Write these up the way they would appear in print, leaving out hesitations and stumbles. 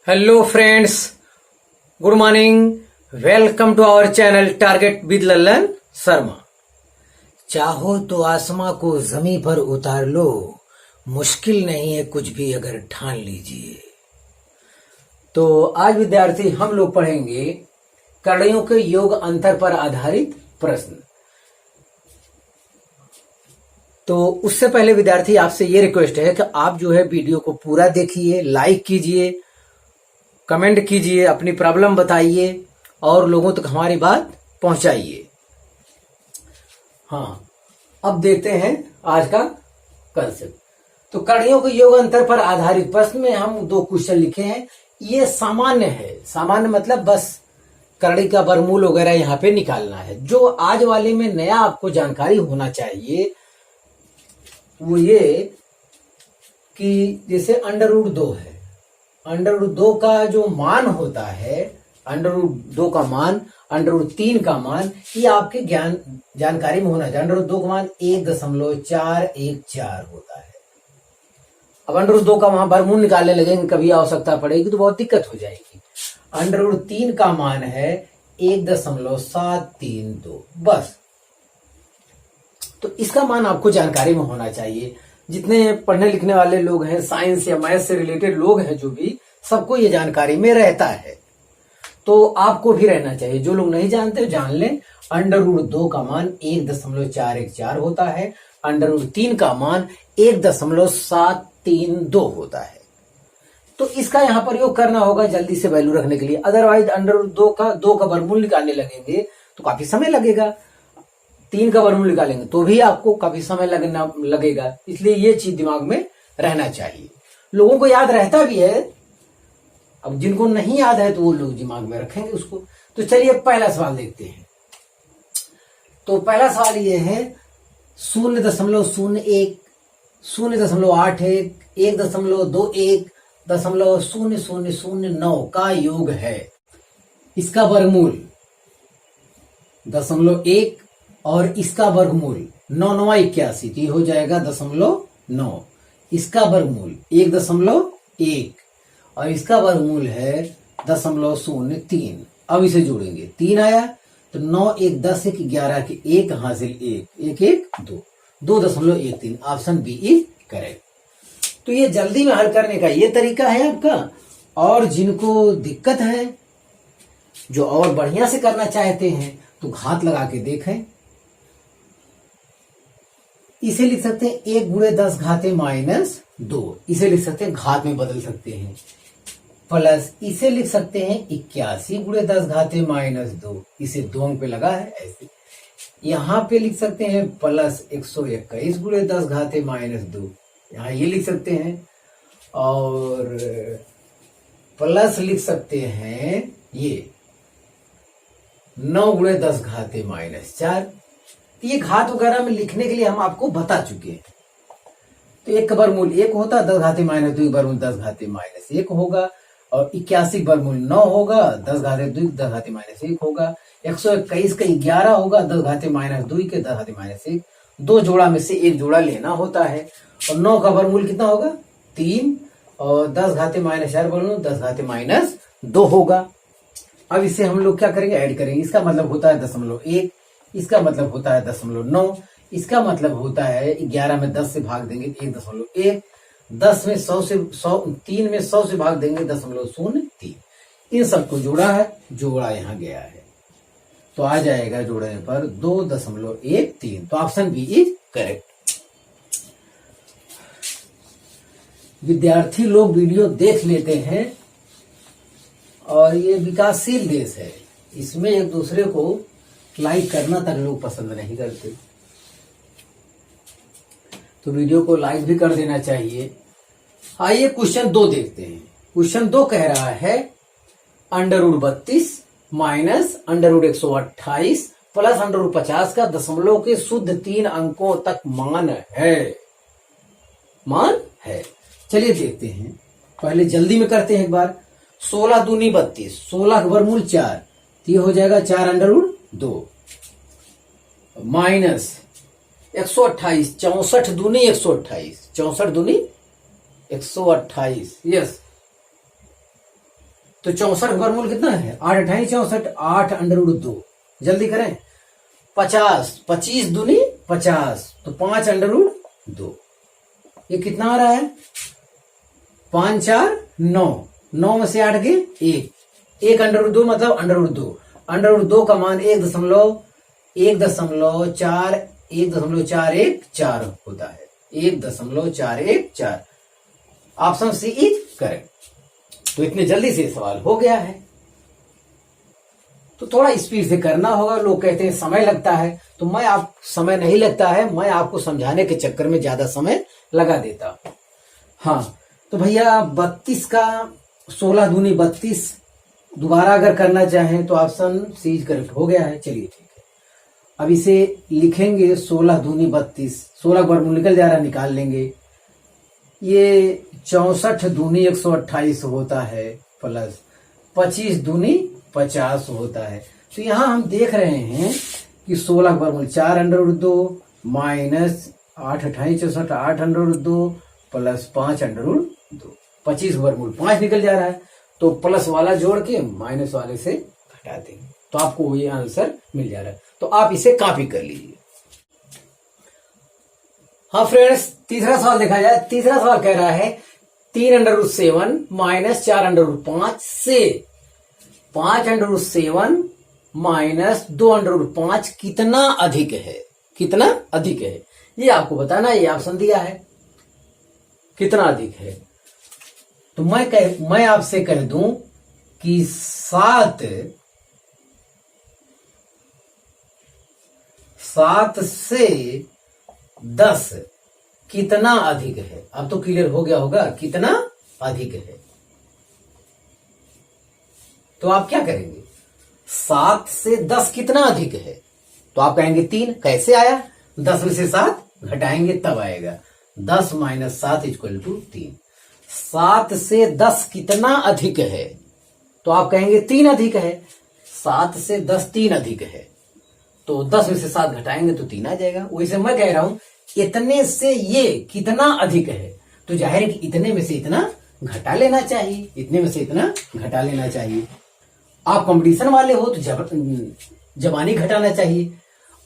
Hello friends, good morning. Welcome to our channel target with Lallan Sharma. चाहो तो आसमां को जमीन पर उतार लो, मुश्किल नहीं है कुछ भी अगर ठान लीजिए। तो आज विद्यार्थी हम लोग पढ़ेंगे कड़ियों के योग अंतर पर आधारित प्रश्न। तो उससे पहले विद्यार्थी आपसे ये रिक्वेस्ट है कि आप जो है वीडियो को पूरा देखिए, लाइक कीजिए, कमेंट कीजिए, अपनी प्रॉब्लम बताइए और लोगों तक हमारी बात पहुंचाइए। हाँ, अब देखते हैं आज का कंसेप्ट। तो कड़ियों के योग अंतर पर आधारित प्रश्न में हम 2 क्वेश्चन लिखे हैं। ये सामान्य है, सामान्य मतलब बस कड़ी का वर्गमूल वगैरह यहाँ पे निकालना है। जो आज वाले में नया आपको जानकारी होना चाहिए वो ये कि जैसे √2 है, √2 का जो मान होता है, √2 का मान, √3 का मान, ये आपके जानकारी में होना चाहिए। √2 का मान 1.414 होता है। अब √2 का वहां वर्गमूल निकालने लगेंगे, कभी आवश्यकता पड़ेगी तो बहुत दिक्कत हो जाएगी। √3 का मान है 1.732, बस। तो इसका मान आपको जानकारी में होना चाहिए। जितने पढ़ने लिखने वाले लोग हैं, साइंस या मैथ से रिलेटेड लोग हैं, जो भी, सबको ये जानकारी में रहता है, तो आपको भी रहना चाहिए। जो लोग नहीं जानते जान लें। √2 का मान 1.414 होता है, √3 का मान 1.732 होता है। तो इसका यहां पर योग करना होगा जल्दी से वैल्यू रखने के लिए। अदरवाइज √2 का 2 का वर्गमूल निकालने लगेंगे तो काफी समय लगेगा। 3 का वर्गमूल निकालेंगे तो भी आपको काफी समय लगेगा। इसलिए ये चीज दिमाग में रहना चाहिए। लोगों को याद रहता भी है, अब जिनको नहीं याद है तो वो लोग दिमाग में रखेंगे उसको। तो चलिए पहला सवाल देखते हैं। तो पहला सवाल ये है 0.01, 0.81, 1.21, 0.0009 का योग है। इसका वर्गमूल 0.1 और इसका वर्गमूल 9×9=81, तो ये हो जाएगा 0.9। इसका वर्गमूल 1.1 और इसका वर्गमूल है 0.03। अब इसे जोड़ेंगे, 3 आया तो 9, 1, 10, 1, 11 के 1 हासिल 1, 1, 1, 2, 2.13। Option B is correct. तो ये जल्दी में हल करने का ये तरीका है आपका। और जिनको दिक्कत है, जो और बढ़िया से करना चाहते हैं, तो घात लगा के देखें। इसे लिख सकते हैं 1×10⁻²। इसे लिख सकते हैं, घात में बदल सकते हैं, प्लस इसे लिख सकते हैं 81×10⁻²। इसे 2 अंक पे लगा है ऐसे। यहां पे लिख सकते हैं प्लस 121×10⁻²। यहां ये लिख सकते हैं और प्लस लिख सकते हैं ये 9×10⁻⁴। ये घात वगैरह में लिखने के लिए हम आपको बता चुके हैं। तो 1 का वर्गमूल 1 होता है, 10⁻² वर्गमूल 10⁻⁻1 होगा, और 81 वर्गमूल 9 होगा, 10⁻² 10⁻1 होगा, 121 का 11 होगा, 10⁻² के 10⁻1। 2 जोड़ा में से 1 जोड़ा लेना होता है। और 9 का वर्गमूल कितना होगा? 3, और 10⁻⁴ वर्गमूल 10⁻² होगा। अब इसे हम लोग क्या करेंगे? ऐड करेंगे। इसका मतलब होता है 0.1, इसका मतलब होता है 0.9, इसका मतलब होता है 11 में 10 से भाग देंगे 1.1, 10 में 100 से 3 में 100 से भाग देंगे 0.03। इन सबको जोड़ा है, जोड़ा यहां गया है, तो आ जाएगा जोड़ने पर 2.13। तो ऑप्शन बी इज करेक्ट। विद्यार्थी लोग वीडियो देख लेते हैं और ये विकासशील देश है, इसमें एक दूसरे को लाइक करना तक लोग पसंद नहीं करते, तो वीडियो को लाइक भी कर देना चाहिए। आइए क्वेश्चन 2 देखते हैं। क्वेश्चन 2 कह रहा है √32 माइनस √128 प्लस √50 का दशमलव के शुद्ध 3 अंकों तक मान है। चलिए देखते हैं, पहले जल्दी में करते हैं एक बार। 16 दूनी 32, 16 का वर्गमूल 4, तो ये हो जाएगा 4√2 माइनस 128, 64 दूनी 128, 64 दूनी 128, यस, तो 64 का वर्गमूल कितना है? 8 अठाई 64, 8 √2। जल्दी करें। 50, 25 दूनी 50, तो 5 √2। ये कितना आ रहा है? 5 4 9, 9 में से 8 गए 1, 1 √2 मतलब √2। √2 का मान 1.414 होता है। 1.414। Option C is correct. तो इतने जल्दी से सवाल हो गया है। तो थोड़ा स्पीड से करना होगा। लोग कहते हैं समय लगता है, तो समय नहीं लगता है, मैं आपको समझाने के चक्कर में ज्यादा समय लगा देता हूं। हाँ, तो भैया 32 का 16 दूनी 32 दोबारा अगर करना चाहें तो ऑप्शन सी करेक्ट हो गया है। चलिए ठीक है, अब इसे लिखेंगे 16 दूनी 32, 16 का वर्गमूल निकल जा रहा है, निकाल लेंगे। ये 64 दूनी 128 होता है, प्लस 25 दूनी 50 होता है। तो यहां हम देख रहे हैं कि 16 का वर्गमूल 4 √2 माइनस 8 अठाई 64, 8 √2 प्लस 5 √2। 25 वर्गमूल 5 निकल जा रहा है, तो प्लस वाला जोड़ के माइनस वाले से घटा देंगे, तो आपको ये आंसर मिल जा रहा है। तो आप इसे कॉपी कर लीजिए। हाँ फ्रेंड्स, तीसरा सवाल देखा जाए। तीसरा सवाल कह रहा है 3 √7 माइनस 4 √5 से 5 √7 माइनस 2 √5 कितना अधिक है? कितना अधिक है ये आपको बताना। ये ऑप्शन दिया है, कितना अधिक है। तो मैं आपसे कह दूं कि 7 से 10 कितना अधिक है? अब तो क्लियर हो गया होगा कितना अधिक है। तो आप क्या करेंगे? 7 से 10 कितना अधिक है? तो आप कहेंगे 3। कैसे आया? 10 में से 7 घटाएंगे तब आएगा। 10 माइनस 7 इक्वल टू 3। 7 से 10 कितना अधिक है? तो आप कहेंगे 3 अधिक है। 7 से 10 3 अधिक है, तो 10 में से 7 घटाएंगे तो 3 आ जाएगा। वैसे मैं कह रहा हूं इतने से ये कितना अधिक है, तो जाहिर है कि इतने में से इतना घटा लेना चाहिए। इतने में से इतना घटा लेना चाहिए। आप कंपटीशन वाले हो तो जबानी घटाना चाहिए।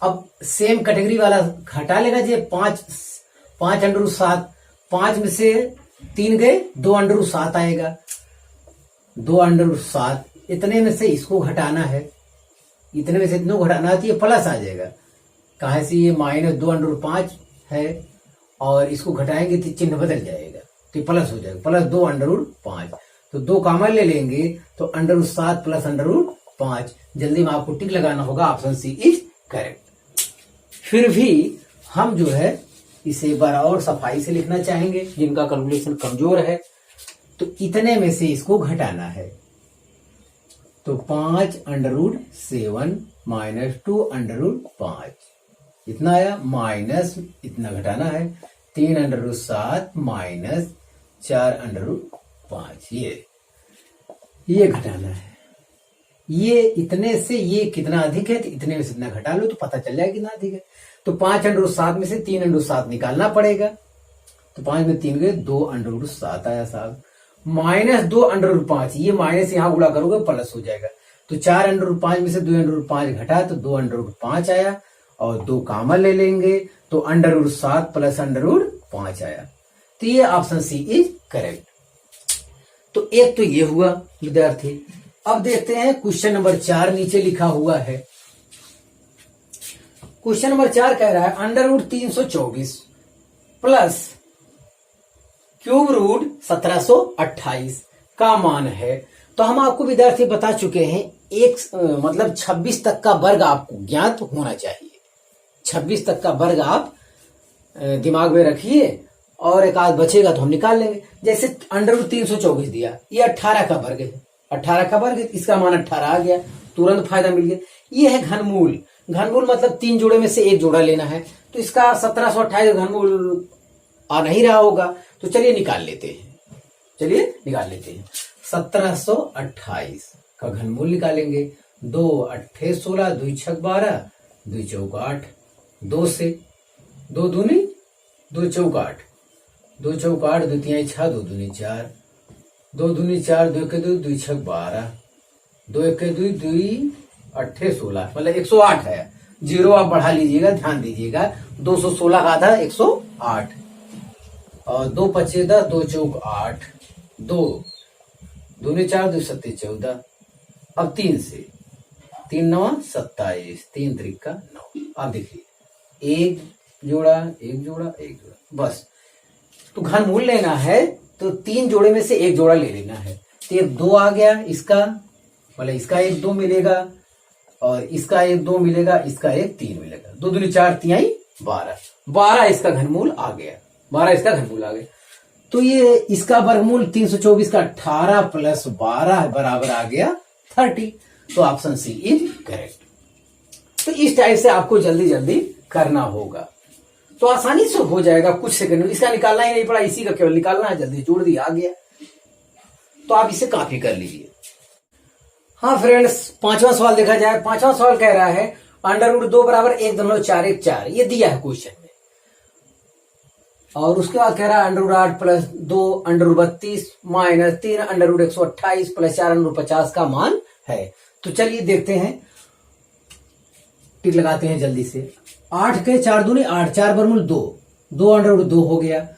अब सेम कैटेगरी वाला घटा लेना चाहिए। 5 √7, 5 में से 3 गए, 2 √7 आएगा। 2 √7, इतने में से इसको घटाना है। इतने में से इतने घटाना है तो ये प्लस आ जाएगा। कहां से? ये माइनस 2 √5 है, और इसको घटाएंगे तो चिन्ह बदल जाएगा, तो प्लस हो जाएगा। प्लस 2 √5, तो 2 कॉमन ले लेंगे तो √7 प्लस √5। जल्दी में आपको टिक लगाना होगा। Option C is correct. फिर भी हम जो है इसे एक बार और सफाई से लिखना चाहेंगे। जिनका कैलकुलेशन कमजोर है, तो इतने में से इसको घटाना है। तो 5 √7 माइनस 2 √5 इतना आया, माइनस इतना घटाना है 3 √7 माइनस 4 √5। ये घटाना है। ये इतने से ये कितना अधिक है, तो इतने में से इतना घटा लो तो पता चल जाएगा कितना अधिक है। तो 5 √7 में से 3 √7 निकालना पड़ेगा। तो 5 में 3 गए, 2 √7 आया साहब। माइनस 2 √5, ये माइनस यहां गुणा करोगे प्लस हो जाएगा। तो 4 √5 में से 2 √5 घटा तो 2 √5 आया, और 2 कॉमन ले लेंगे तो √7 प्लस √5 आया। तो ये ऑप्शन सी इज करेक्ट। तो एक तो ये हुआ विद्यार्थी। अब देखते हैं क्वेश्चन नंबर 4 नीचे लिखा हुआ है। क्वेश्चन नंबर 4 कह रहा है √324 प्लस क्यूब रूट 1728 का मान है। तो हम आपको विद्यार्थी बता चुके हैं मतलब 26 तक का वर्ग आपको ज्ञात होना चाहिए। 26 तक का वर्ग आप दिमाग में रखिए, और एक आध बचेगा तो हम निकाल लेंगे। जैसे √324 दिया, ये 18 का वर्ग है। 18 का वर्ग, इसका मान 18 आ गया, तुरंत फायदा मिल गया। ये है घनमूल। घनमूल मतलब 3 जोड़े में से 1 जोड़ा लेना है, तो इसका 1728 घनमूल आ नहीं रहा होगा। तो चलिए निकाल लेते हैं। 1728 का घनमूल निकालेंगे। 2 8 16, 2 6 12, 2 चौक 8, 2 से 2 दूनी 2 चौक 8, 2 चौक 8, 2 तिहाई 6, 2 दूनी 4, दो दूनी 4, 2 के 2, 2 6 12, 2 1 के 2, 2 8 16, मतलब 108 है। जीरो आप बढ़ा लीजिएगा, ध्यान दीजिएगा। 216 का आधा 108, और 2 5 10, 2 चौक 8, 2 दूनी 4, 2 7 14। अब 3 से 3 9 27, 3 3 9। आप देखिए, एक जोड़ा एक जोड़ा एक जोड़ा, बस। तो घनमूल लेना है तो 3 जोड़े में से एक जोड़ा ले लेना है। तो ये 2 आ गया, इसका मतलब इसका एक 2 मिलेगा, और इसका एक 2 मिलेगा, इसका एक 3 मिलेगा। 2 दूनी 4, 3 12, 12 इसका घनमूल आ गया, 12 इसका घनमूल आ गया। तो ये इसका वर्गमूल 324 का 18 प्लस 12 बराबर आ गया 30। तो ऑप्शन सी इज करेक्ट। तो इस टाइप से आपको जल्दी जल्दी करना होगा, तो आसानी से हो जाएगा कुछ सेकंड में। इसका निकालना ही नहीं पड़ा, इसी का केवल निकालना है, जल्दी जोड़ दिया, आ गया। तो आप इसे कॉपी कर लीजिए। हाँ फ्रेंड्स, 5वां सवाल देखा जाए। 5वां सवाल कह रहा है √2 बराबर 1.414, ये दिया है क्वेश्चन में। और उसके बाद कह रहा है √8 प्लस 2 √32 माइनस 3 √128 प्लस 4 √50 का मान है। तो चलिए देखते हैं, टिक लगाते हैं जल्दी से। 8 के 4 दूनी 8, 4 वर्गमूल 2, 2 √2 हो गया।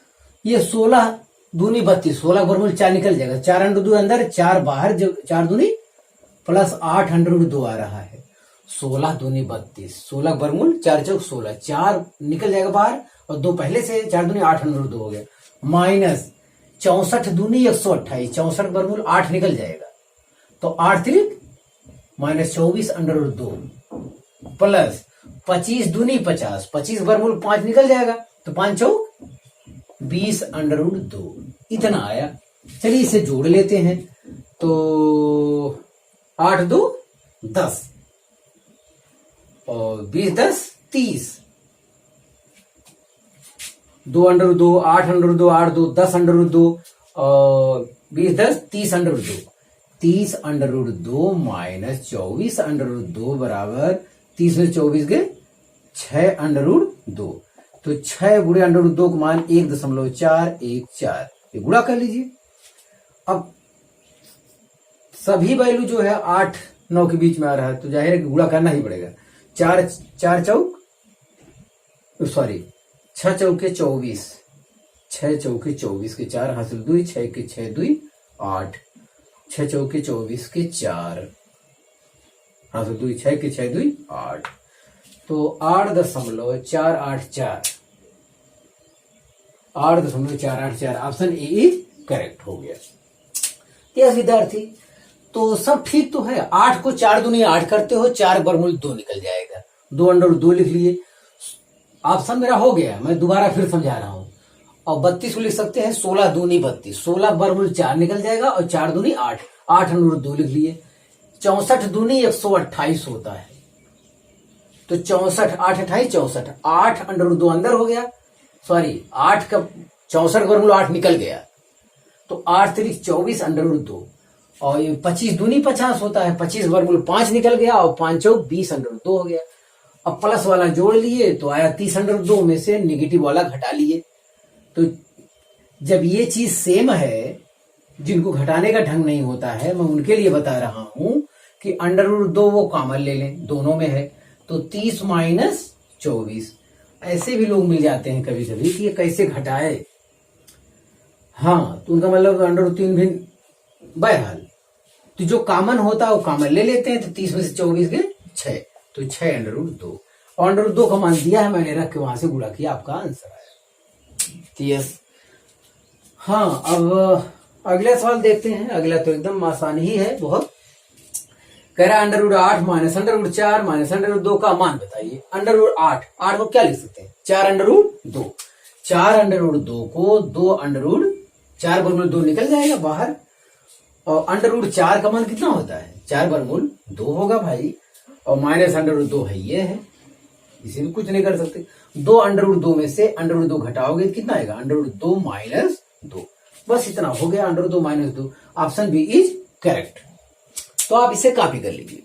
ये 16 दूनी 32, 16 वर्गमूल 4 निकल जाएगा, 4 √2 अंदर, 4 बाहर, 4 दूनी प्लस 8 √2 आ रहा है। 16 दूनी 32, 16 वर्गमूल 4 चौक 16, 4 निकल जाएगा बाहर, और 2 पहले से, 4 दूनी 8 √2 हो गया। माइनस 64 दूनी 128, 64 वर्गमूल 8 निकल जाएगा, तो 8 3 माइनस 24 √2 प्लस 25 दूनी 50, 25 वर्गमूल 5 निकल जाएगा, तो 5 चौक 20 √2, इतना आया। चलिए इसे जोड़ लेते हैं। तो 8 2 10 और 20 10 30, 2 √2, 8 √2, 8 2 10 √2 और 20 10 30 √2, 30 √2 माइनस 24 √2 बराबर 30 में 24 के 6 √2। तो 6 गुणे √2 का मान 1.414, ये गुणा कर लीजिए। अब सभी वैल्यू जो है 8 9 के बीच में आ रहा है, तो जाहिर है कि गुणा करना ही पड़ेगा। 4 चौक सॉरी 6 चौके 24, 6 चौके 24 के 4 हासिल 2, 6 के 6 2 8, 6 चौके 24 के 4 हासिल 2, 6 के 6 2 8, तो 8.484, 8.484 ऑप्शन ए इज करेक्ट हो गया। यस विद्यार्थी, तो सब ठीक तो है। 8 को 4 दूनी 8 करते हो, 4 वर्गमूल 2 निकल जाएगा, 2 √2 लिख लिए। ऑप्शन मेरा हो गया, मैं दोबारा फिर समझा रहा हूं। और 32 को लिख सकते हैं 16 दूनी 32, 16 वर्गमूल 4 निकल जाएगा, और 4 दूनी 8, 8 √2 लिख लिए। 64 दूनी 128 होता है, तो 64 8 28 64, 8 √2 अंदर हो गया, सॉरी 8 का 64 वर्गमूल 8 निकल गया, तो 8 3 24 √2, और ये 25 दूनी 50 होता है, 25 वर्गमूल 5 निकल गया, और 5 चौक 20 √2 हो गया। अब प्लस वाला जोड़ लिए तो आया 30 √2, में से निगेटिव वाला घटा लिए। तो जब ये चीज सेम है, जिनको घटाने का ढंग नहीं होता है, मैं उनके लिए बता रहा हूं कि √2 वो कॉमन ले लें, दोनों में है, तो 30 माइनस 24। ऐसे भी लोग मिल जाते हैं कभी कभी कि ये कैसे घटाए। हाँ, तो उनका मतलब √3 भी, बहरहाल तो जो कॉमन होता है वो कॉमन ले लेते हैं। तो 30 में से 24 के 6, तो 6 √2, और √2 का मान दिया है, मैंने रख के वहां से गुणा किया, आपका आंसर आया। यस। हाँ, अब अगला सवाल देखते हैं। अगला तो एकदम आसान ही है बहुत। कह रहा है √8 माइनस √4 माइनस √2 का मान बताइए। √8, 8 को क्या लिख सकते हैं? 4 √2, 4 √2 को 2 4 वर्गमूल 2 निकल जाएगा बाहर, और √4 का मान कितना होता है? 4 वर्गमूल 2 होगा भाई, और माइनस √2 है, ये है, इसी में कुछ नहीं कर सकते। 2 √2 में से √2 घटाओगे तो कितना आएगा? √2 माइनस 2, बस इतना हो गया, √2 minus 2। Option B is correct. तो आप इसे कॉपी कर लीजिए।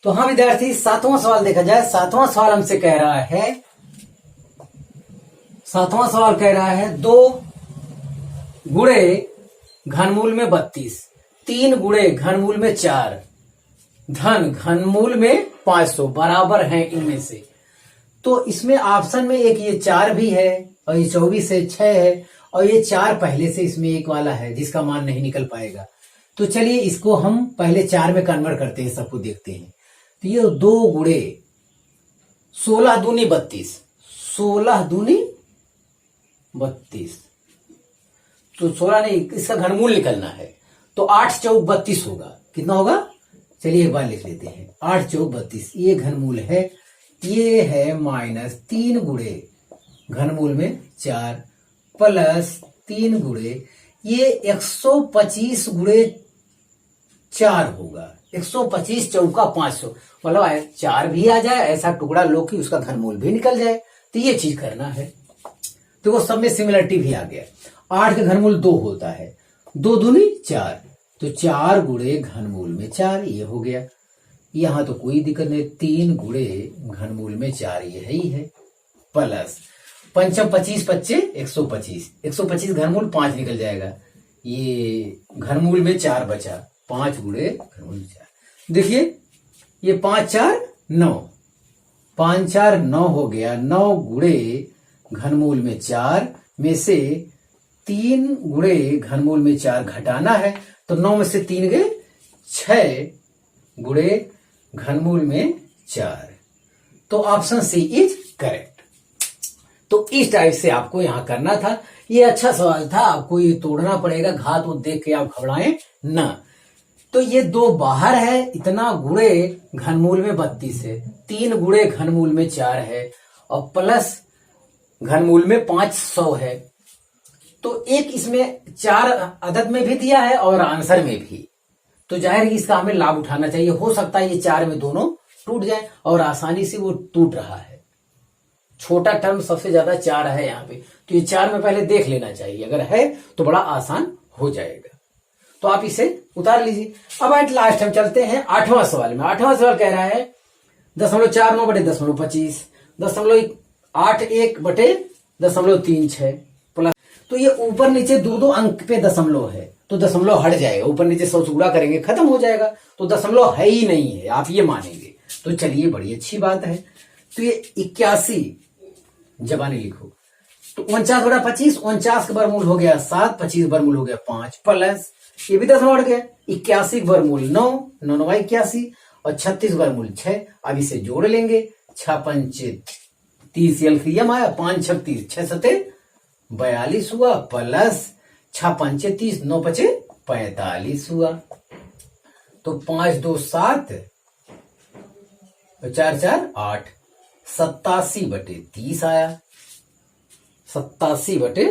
तो हाँ विद्यार्थी, 7वां सवाल देखा जाए। 7वां सवाल हमसे कह रहा है, 7वां सवाल कह रहा है 2 गुणे घनमूल में 32, 3 गुणे घनमूल में 4, धन घनमूल में 500 बराबर है इनमें से। तो इसमें ऑप्शन में एक ये 4 भी है और ये 24 है, 6 है और ये 4 पहले से इसमें एक वाला है जिसका मान नहीं निकल पाएगा। तो चलिए इसको हम पहले 4 में कन्वर्ट करते हैं, सबको देखते हैं। तो ये 2 गुणे 16 दूनी 32, 16 दूनी 32, तो 16 नहीं, इसका घनमूल निकलना है। तो 8 चौक 32 होगा। कितना होगा? चलिए एक बार लिख लेते हैं। 8 चौक 32 ये घनमूल है। ये है माइनस 3 गुणे घनमूल में 4 प्लस 3 गुणे ये 125 गुणे 4 होगा। 125 चौका 500, मतलब 4 भी आ जाए, ऐसा टुकड़ा लो कि उसका घनमूल भी निकल जाए। तो ये चीज करना है। तो वो सब में सिमिलरिटी भी आ गया। 8 का घनमूल 2 होता है, 2 दूनी 4, तो 4 गुणे घनमूल में 4 ये हो गया। यहां तो कोई दिक्कत नहीं, 3 गुणे घनमूल में 4 ये है ही है, प्लस 5 25 25 125, 125 घनमूल 5 निकल जाएगा। ये घनमूल में 4 बचा, 5 गुणे घनमूल में 4। देखिए ये 5 4 9, 5 4 9 हो गया। 9 गुणे घनमूल में 4 में से 3 गुणे घनमूल में 4 घटाना है, तो 9 में से 3 गए 6 गुणे घनमूल में 4। तो ऑप्शन सी इज करेक्ट। तो इस टाइप से आपको यहां करना था। ये अच्छा सवाल था, आपको ये तोड़ना पड़ेगा, घात वो देख के आप घबराएं ना। तो ये 2 बाहर है, इतना गुणे घनमूल में 32 है, 3 गुणे घनमूल में 4 है और प्लस घनमूल में 500 है। तो एक इसमें 4 अदद में भी दिया है और आंसर में भी, तो जाहिर है इसका हमें लाभ उठाना चाहिए। हो सकता है ये 4 में दोनों टूट जाए और आसानी से वो टूट रहा है। छोटा टर्म सबसे ज्यादा 4 है यहाँ पे, तो ये 4 में पहले देख लेना चाहिए, अगर है तो बड़ा आसान हो जाएगा। तो आप इसे उतार लीजिए। अब एट लास्ट हम चलते हैं 8वां सवाल में। 8वां सवाल कह रहा है 0.49 बटे 0.25, 0.81 बटे 0.36 प्लस, तो ये ऊपर नीचे 2 अंक पे दशमलव है, तो दशमलव हट जाएगा, ऊपर नीचे 100 से गुणा करेंगे खत्म हो जाएगा, तो दशमलव है ही नहीं है, आप ये मानेंगे। तो चलिए बड़ी अच्छी बात है। तो ये 81 जबानी लिखो, तो 49 बटा 25, 49 का वर्गमूल हो गया 7, 25 वर्गमूल हो गया 5 प्लस ये भी 10 बढ़ गया 81 वर्गमूल 9, 9 9 81 और 36 वर्गमूल 6। अब इसे जोड़ लेंगे, 6 5 30 एलसीएम आया, 5 6 30, 6 7 42 हुआ प्लस 6 5 30, 9 5 45 हुआ। तो 5 2 7 4 4 8, 87 बटे 30 आया, 87 बटे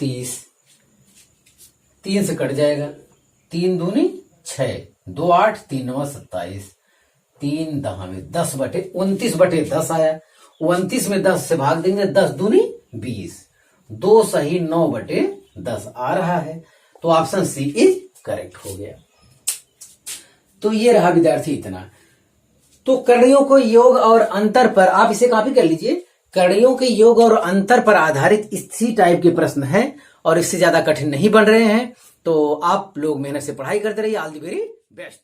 30, 3 से कट जाएगा, 3 दूनी 6, 2 8, 3 9 27, 3 10 बटे 29 बटे 10 आया। 29 में 10 से भाग देंगे, 10 दूनी 20, 2 सही 9 बटे 10 आ रहा है। तो ऑप्शन सी इज करेक्ट हो गया। तो ये रहा विद्यार्थी इतना। तो करणियों को योग और अंतर पर, आप इसे कॉपी कर लीजिए, करणियों के योग और अंतर पर आधारित इसी टाइप के प्रश्न हैं और इससे ज्यादा कठिन नहीं बन रहे हैं। तो आप लोग मेहनत से पढ़ाई करते रहिए। All the very best.